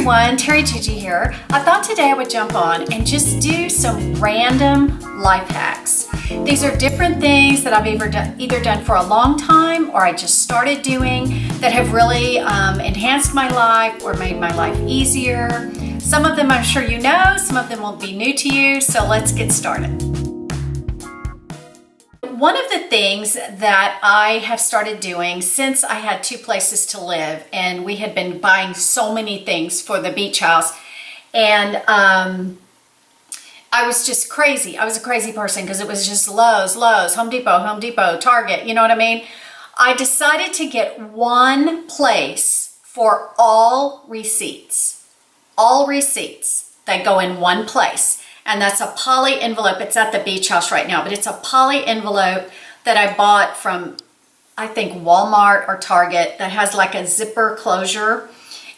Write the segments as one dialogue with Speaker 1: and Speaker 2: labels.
Speaker 1: everyone, TeriGigi here. I thought today I would jump on and just do some random life hacks. These are different things that I've either done for a long time or I just started doing that have really enhanced my life or made my life easier. Some of them I'm sure you know, some of them will be new to you, so let's get started. One of the things that I have started doing since I had two places to live and we had been buying so many things for the beach house, and I was just crazy. I was a crazy person because it was just Lowe's, Home Depot, Target, you know what I mean? I decided to get one place for all receipts that go in one place. And that's a poly envelope. It's at the beach house right now, but it's a poly envelope that I bought from, I think, Walmart or Target, that has like a zipper closure,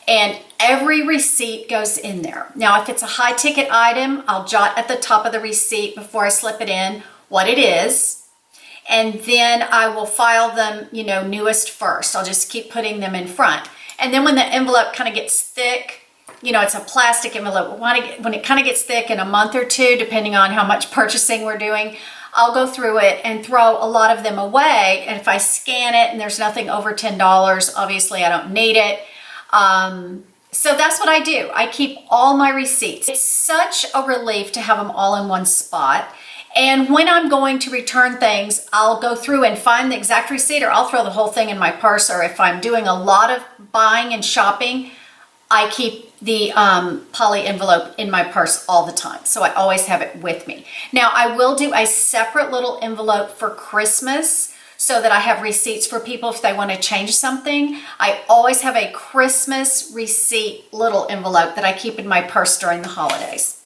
Speaker 1: and every receipt goes in there. Now, if it's a high ticket item, I'll jot at the top of the receipt before I slip it in what it is. And then I will file them, newest first. I'll just keep putting them in front. And then when the envelope kind of gets thick, it's a plastic envelope. When it kind of gets thick in a month or two, depending on how much purchasing we're doing, I'll go through it and throw a lot of them away. And if I scan it and there's nothing over $10, obviously I don't need it. So that's what I do. I keep all my receipts. It's such a relief to have them all in one spot. And when I'm going to return things, I'll go through and find the exact receipt, or I'll throw the whole thing in my purse. Or if I'm doing a lot of buying and shopping, I keep the poly envelope in my purse all the time. So I always have it with me. Now, I will do a separate little envelope for Christmas so that I have receipts for people if they want to change something. I always have a Christmas receipt little envelope that I keep in my purse during the holidays.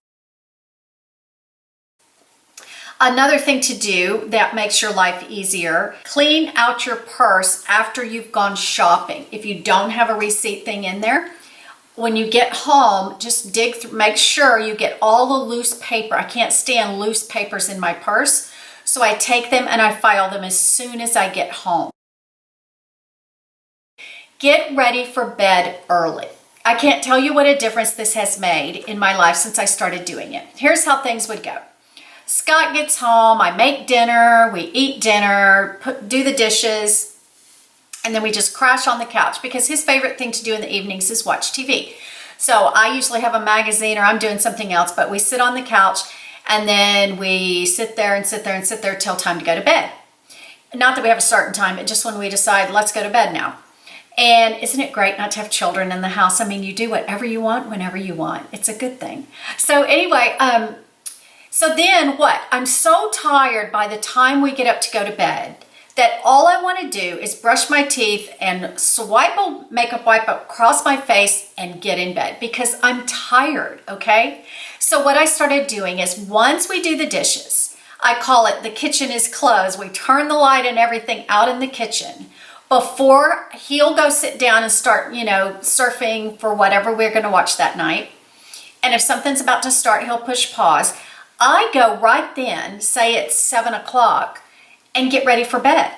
Speaker 1: Another thing to do that makes your life easier, clean out your purse after you've gone shopping. If you don't have a receipt thing in there, when you get home, just dig through, make sure you get all the loose paper. I can't stand loose papers in my purse, so I take them and I file them as soon as I get home. Get ready for bed early. I can't tell you what a difference this has made in my life since I started doing it. Here's how things would go. Scott gets home, I make dinner, we eat dinner, do the dishes, and then we just crash on the couch because his favorite thing to do in the evenings is watch TV. So I usually have a magazine or I'm doing something else, but we sit on the couch and then we sit there till time to go to bed. Not that we have a certain time, but just when we decide, let's go to bed now. And isn't it great not to have children in the house? I mean, you do whatever you want, whenever you want. It's a good thing. So anyway, so then what? I'm so tired by the time we get up to go to bed that all I want to do is brush my teeth and swipe a makeup wipe across my face and get in bed because I'm tired, okay? So what I started doing is once we do the dishes, I call it the kitchen is closed. We turn the light and everything out in the kitchen before he'll go sit down and start, surfing for whatever we're going to watch that night. And if something's about to start, he'll push pause. I go right then, say it's 7 o'clock, and get ready for bed.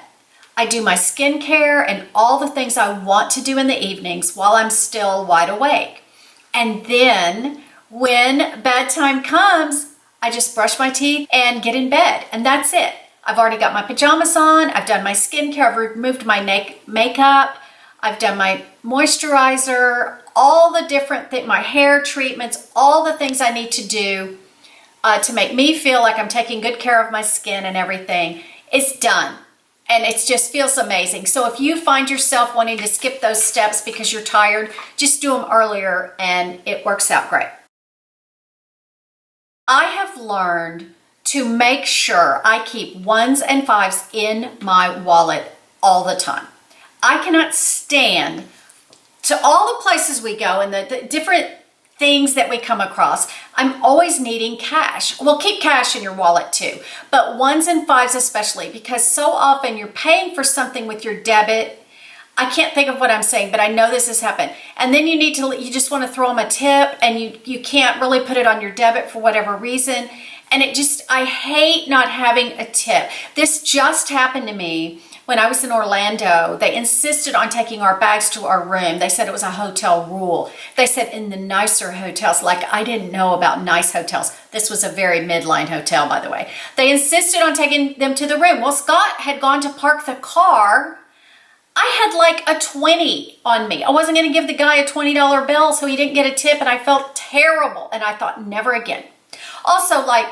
Speaker 1: I do my skincare and all the things I want to do in the evenings while I'm still wide awake. And then when bedtime comes, I just brush my teeth and get in bed. And that's it. I've already got my pajamas on. I've done my skincare. I've removed my makeup. I've done my moisturizer, all the different things, my hair treatments, all the things I need to do to make me feel like I'm taking good care of my skin and everything. It's done. And it just feels amazing. So if you find yourself wanting to skip those steps because you're tired, just do them earlier and it works out great. I have learned to make sure I keep 1s and 5s in my wallet all the time. I cannot stand to all the places we go and the different things that we come across. I'm always needing cash. Well, keep cash in your wallet too, but 1s and 5s especially, because so often you're paying for something with your debit. I can't think of what I'm saying, but I know this has happened. And then you just want to throw them a tip and you can't really put it on your debit for whatever reason. And I hate not having a tip. This just happened to me when I was in Orlando, they insisted on taking our bags to our room. They said it was a hotel rule. They said in the nicer hotels, like I didn't know about nice hotels. This was a very midline hotel, by the way. They insisted on taking them to the room. Well, Scott had gone to park the car. I had like a 20 on me. I wasn't going to give the guy a $20 bill, so he didn't get a tip, and I felt terrible. And I thought, never again. Also, like,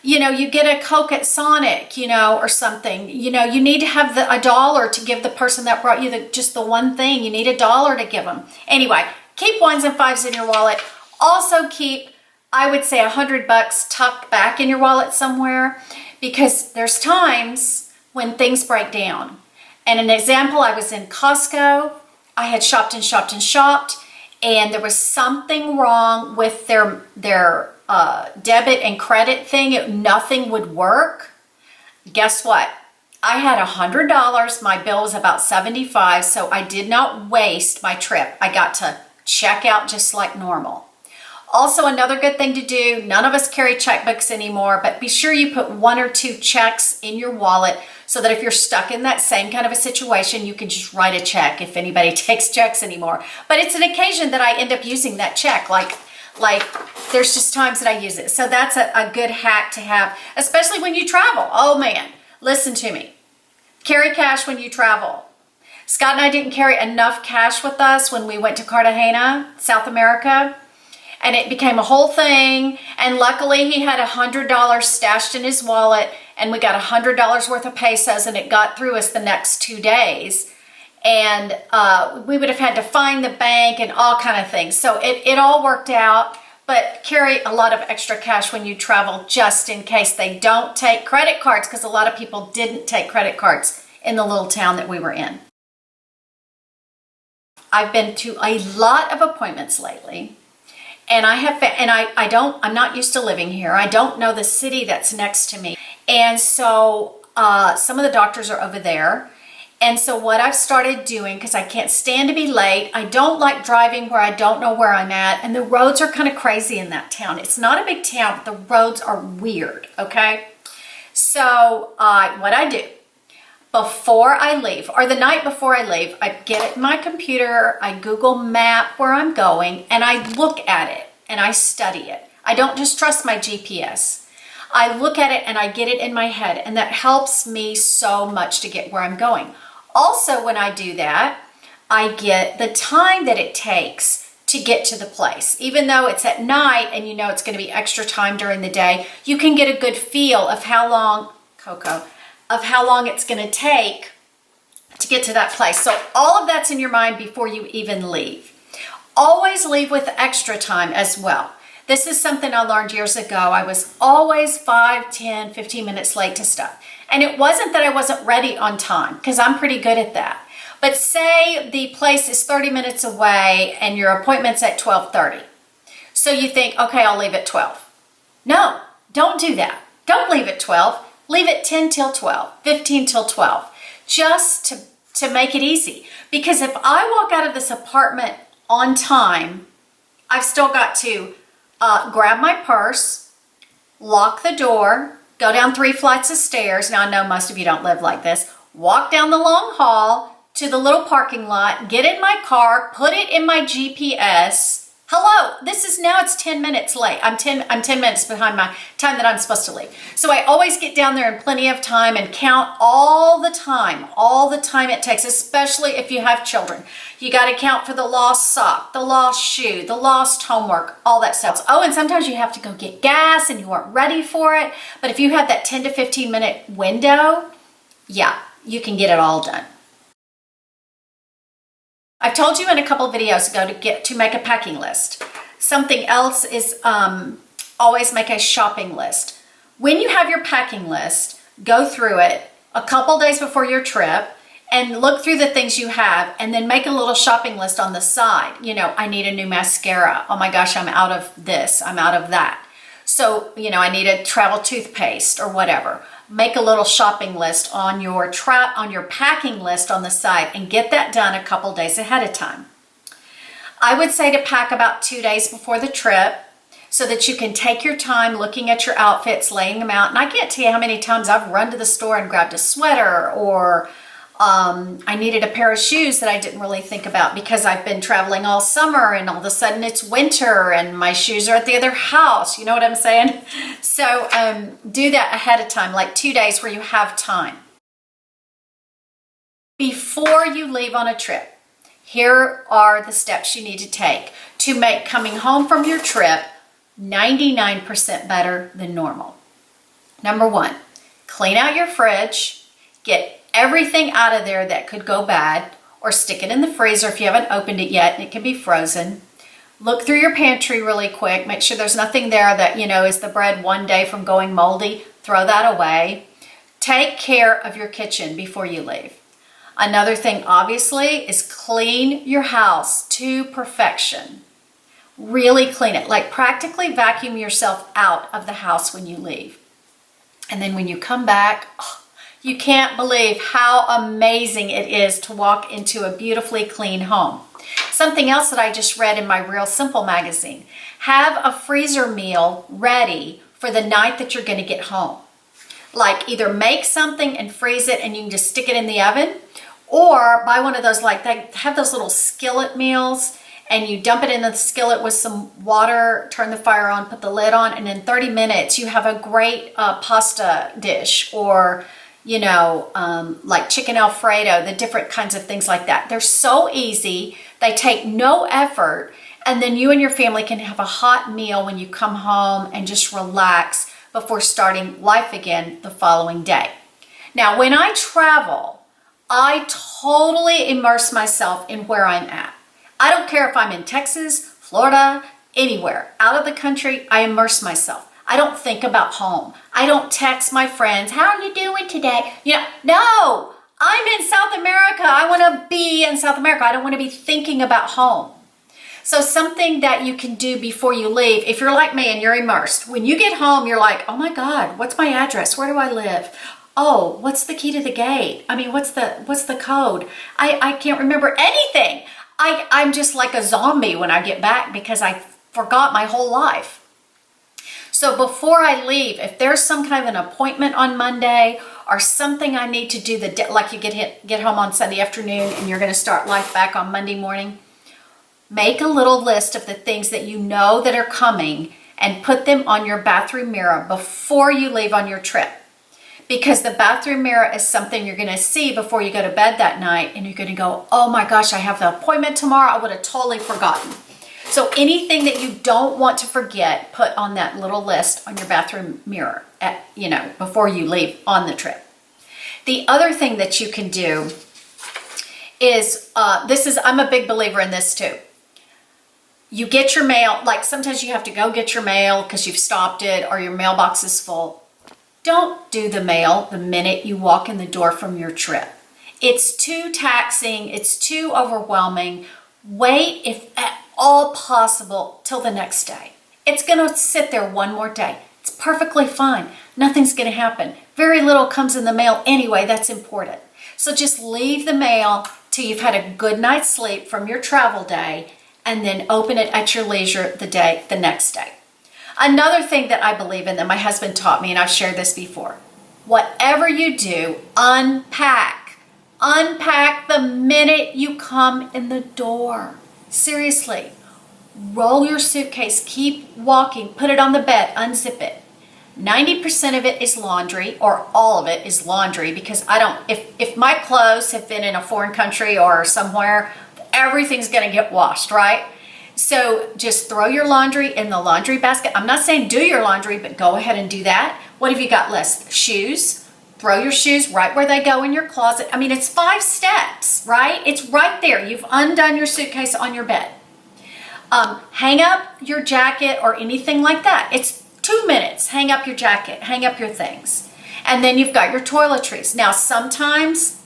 Speaker 1: you know, you get a Coke at Sonic, you know, or something. You know, you need to have a dollar to give the person that brought you just the one thing. You need a dollar to give them. Anyway, keep 1s and 5s in your wallet. Also keep, I would say, $100 tucked back in your wallet somewhere, because there's times when things break down. And an example, I was in Costco. I had shopped and shopped and shopped, and there was something wrong with their debit and credit thing. Nothing would work. Guess what? I had $100. My bill was about $75, so I did not waste my trip. I got to check out just like normal. Also, another good thing to do, none of us carry checkbooks anymore, but be sure you put 1 or 2 checks in your wallet so that if you're stuck in that same kind of a situation, you can just write a check if anybody takes checks anymore. But it's an occasion that I end up using that check. Like there's just times that I use it. So that's a good hack to have, especially when you travel. Oh man, listen to me. Carry cash when you travel. Scott and I didn't carry enough cash with us when we went to Cartagena, South America. And it became a whole thing. And luckily he had $100 stashed in his wallet, and we got $100 worth of pesos, and it got through us the next 2 days. And we would have had to find the bank and all kind of things. So it all worked out, but carry a lot of extra cash when you travel just in case they don't take credit cards, because a lot of people didn't take credit cards in the little town that we were in. I've been to a lot of appointments lately. And I'm not used to living here. I don't know the city that's next to me. And so some of the doctors are over there. And so what I've started doing, because I can't stand to be late, I don't like driving where I don't know where I'm at. And the roads are kind of crazy in that town. It's not a big town, but the roads are weird, okay? So what I do, before I leave, or the night before I leave, I get it in my computer, I Google map where I'm going, and I look at it and I study it. I don't just trust my GPS. I look at it and I get it in my head, and that helps me so much to get where I'm going. Also, when I do that, I get the time that it takes to get to the place. Even though it's at night and you know it's going to be extra time during the day, you can get a good feel of how long, how long it's going to take to get to that place. So all of that's in your mind before you even leave. Always leave with extra time as well. This is something I learned years ago. I was always 5, 10, 15 minutes late to stuff. And it wasn't that I wasn't ready on time, because I'm pretty good at that. But say the place is 30 minutes away and your appointment's at 12:30. So you think, okay, I'll leave at 12. No, don't do that. Don't leave at 12. Leave it 10 till 12, 15 till 12, just to make it easy. Because if I walk out of this apartment on time, I've still got to grab my purse, lock the door, go down 3 flights of stairs. Now I know most of you don't live like this. Walk down the long hall to the little parking lot, get in my car, put it in my GPS. Hello, it's 10 minutes late. I'm 10 minutes behind my time that I'm supposed to leave. So I always get down there in plenty of time and count all the time it takes, especially if you have children. You got to count for the lost sock, the lost shoe, the lost homework, all that stuff. Oh, and sometimes you have to go get gas and you weren't ready for it. But if you have that 10 to 15 minute window, yeah, you can get it all done. I've told you in a couple of videos ago to make a packing list. Something else is always make a shopping list. When you have your packing list, go through it a couple days before your trip and look through the things you have, and then make a little shopping list on the side. You know, I need a new mascara. Oh my gosh, I'm out of this, I'm out of that. So, you know, I need a travel toothpaste or whatever. Make a little shopping list on your packing list on the side, and get that done a couple days ahead of time. I would say to pack about 2 days before the trip, so that you can take your time looking at your outfits, laying them out. And I can't tell you how many times I've run to the store and grabbed a sweater, or I needed a pair of shoes that I didn't really think about because I've been traveling all summer and all of a sudden it's winter and my shoes are at the other house. You know what I'm saying? So do that ahead of time, like 2 days where you have time. Before you leave on a trip, here are the steps you need to take to make coming home from your trip 99% better than normal. Number one, clean out your fridge, get everything out of there that could go bad, or stick it in the freezer if you haven't opened it yet and it can be frozen. Look through your pantry really quick, make sure there's nothing there that, is the bread one day from going moldy. Throw that away. Take care of your kitchen before you leave. Another thing, obviously, is clean your house to perfection. Really clean it, like practically vacuum yourself out of the house when you leave. And then when you come back, you can't believe how amazing it is to walk into a beautifully clean home. Something else that I just read in my Real Simple magazine, have a freezer meal ready for the night that you're going to get home. Like either make something and freeze it and you can just stick it in the oven, or buy one of those, like they have those little skillet meals and you dump it in the skillet with some water, turn the fire on, put the lid on, and in 30 minutes you have a great pasta dish, or like chicken Alfredo, the different kinds of things like that. They're so easy. They take no effort. And then you and your family can have a hot meal when you come home and just relax before starting life again the following day. Now, when I travel, I totally immerse myself in where I'm at. I don't care if I'm in Texas, Florida, anywhere. Out of the country, I immerse myself. I don't think about home. I don't text my friends, how are you doing today? No, I'm in South America. I want to be in South America. I don't want to be thinking about home. So something that you can do before you leave, if you're like me and you're immersed, when you get home, you're like, oh my God, what's my address? Where do I live? Oh, what's the key to the gate? I mean, what's the code? I can't remember anything. I'm just like a zombie when I get back because I forgot my whole life. So before I leave, if there's some kind of an appointment on Monday or something I need to do, like you get home on Sunday afternoon and you're going to start life back on Monday morning, make a little list of the things that you know that are coming and put them on your bathroom mirror before you leave on your trip. Because the bathroom mirror is something you're going to see before you go to bed that night, and you're going to go, oh my gosh, I have the appointment tomorrow. I would have totally forgotten. So anything that you don't want to forget, put on that little list on your bathroom mirror before you leave on the trip. The other thing that you can do is, I'm a big believer in this too. You get your mail, like sometimes you have to go get your mail because you've stopped it or your mailbox is full. Don't do the mail the minute you walk in the door from your trip. It's too taxing. It's too overwhelming. Wait, if at all possible, till the next day. It's going to sit there one more day. It's perfectly fine. Nothing's going to happen. Very little comes in the mail anyway. That's important. So just leave the mail till you've had a good night's sleep from your travel day, and then open it at your leisure the next day. Another thing that I believe in that my husband taught me, and I've shared this before, whatever you do, unpack. Unpack the minute you come in the door. Seriously. Roll your suitcase, keep walking, put it on the bed, unzip it. 90% of it is laundry, or all of it is laundry, because if my clothes have been in a foreign country or somewhere, everything's going to get washed, right? So just throw your laundry in the laundry basket. I'm not saying do your laundry, but go ahead and do that. What have you got left? Shoes. Throw your shoes right where they go in your closet. I mean, it's 5 steps, right? It's right there. You've undone your suitcase on your bed. Hang up your jacket or anything like that. It's 2 minutes. Hang up your jacket. Hang up your things. And then you've got your toiletries. Now, sometimes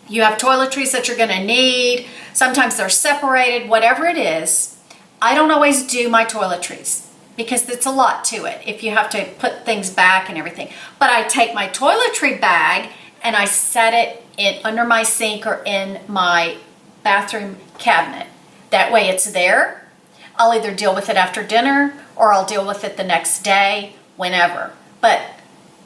Speaker 1: you have toiletries that you're going to need. Sometimes they're separated, whatever it is. I don't always do my toiletries because it's a lot to it if you have to put things back and everything. But I take my toiletry bag and I set it under my sink or in my bathroom cabinet. That way it's there. I'll either deal with it after dinner or I'll deal with it the next day, whenever. But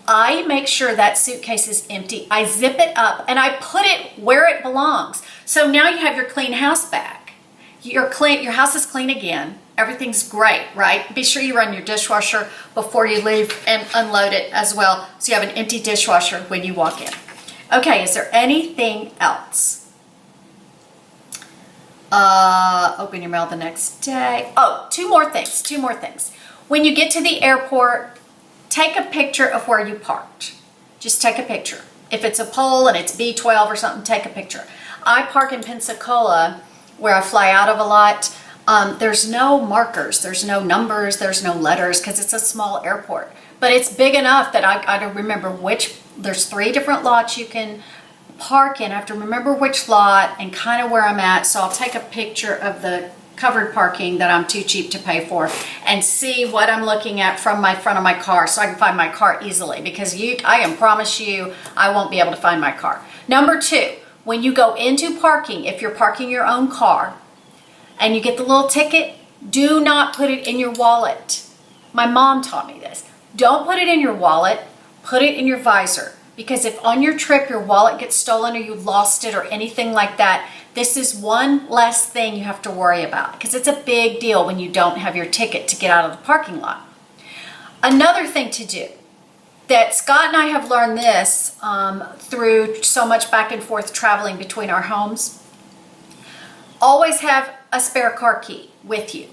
Speaker 1: I make sure that suitcase is empty. I zip it up and I put it where it belongs. So now you have your clean house back. Your house is clean again. Everything's great, right? Be sure you run your dishwasher before you leave and unload it as well, so you have an empty dishwasher when you walk in. Okay, is there anything else? Open your mail the next day. Oh, two more things. When you get to the airport, take a picture of where you parked. Just take a picture. If it's a pole and it's B12 or something, take a picture. I park in Pensacola, where I fly out of a lot. There's no markers, there's no numbers, there's no letters, because it's a small airport. But it's big enough that I don't remember there's 3 different lots you can park in. I have to remember which lot and kind of where I'm at. So I'll take a picture of the covered parking that I'm too cheap to pay for and see what I'm looking at from my front of my car, so I can find my car easily, because I can promise you I won't be able to find my car. Number 2, when you go into parking, if you're parking your own car and you get the little ticket, do not put it in your wallet. My mom taught me this. Don't put it in your wallet, put it in your visor. Because if on your trip your wallet gets stolen or you lost it or anything like that, this is one less thing you have to worry about, because it's a big deal when you don't have your ticket to get out of the parking lot. Another thing to do, that Scott and I have learned this through so much back and forth traveling between our homes, always have a spare car key with you.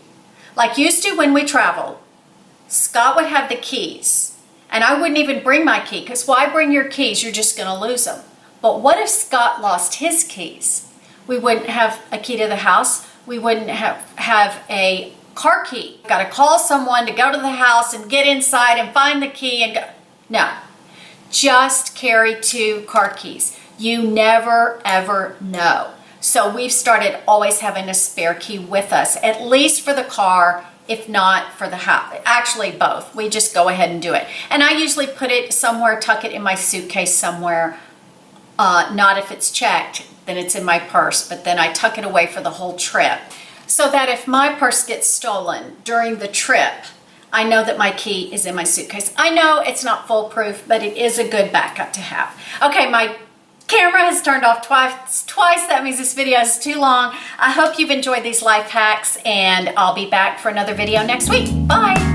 Speaker 1: Like used to when we traveled, Scott would have the keys, and I wouldn't even bring my key, because why bring your keys? You're just going to lose them. But what if Scott lost his keys? We wouldn't have a key to the house. We wouldn't have a car key. Got to call someone to go to the house and get inside and find the key and go. No, just carry 2 car keys. You never ever know. So we've started always having a spare key with us, at least for the car, if not for the house. Actually, both. We just go ahead and do it. And I usually put it somewhere, tuck it in my suitcase somewhere. Not if it's checked, then it's in my purse, but then I tuck it away for the whole trip, so that if my purse gets stolen during the trip, I know that my key is in my suitcase. I know it's not foolproof, but it is a good backup to have. Okay, my camera has turned off twice. That means this video is too long. I hope you've enjoyed these life hacks, and I'll be back for another video next week. Bye.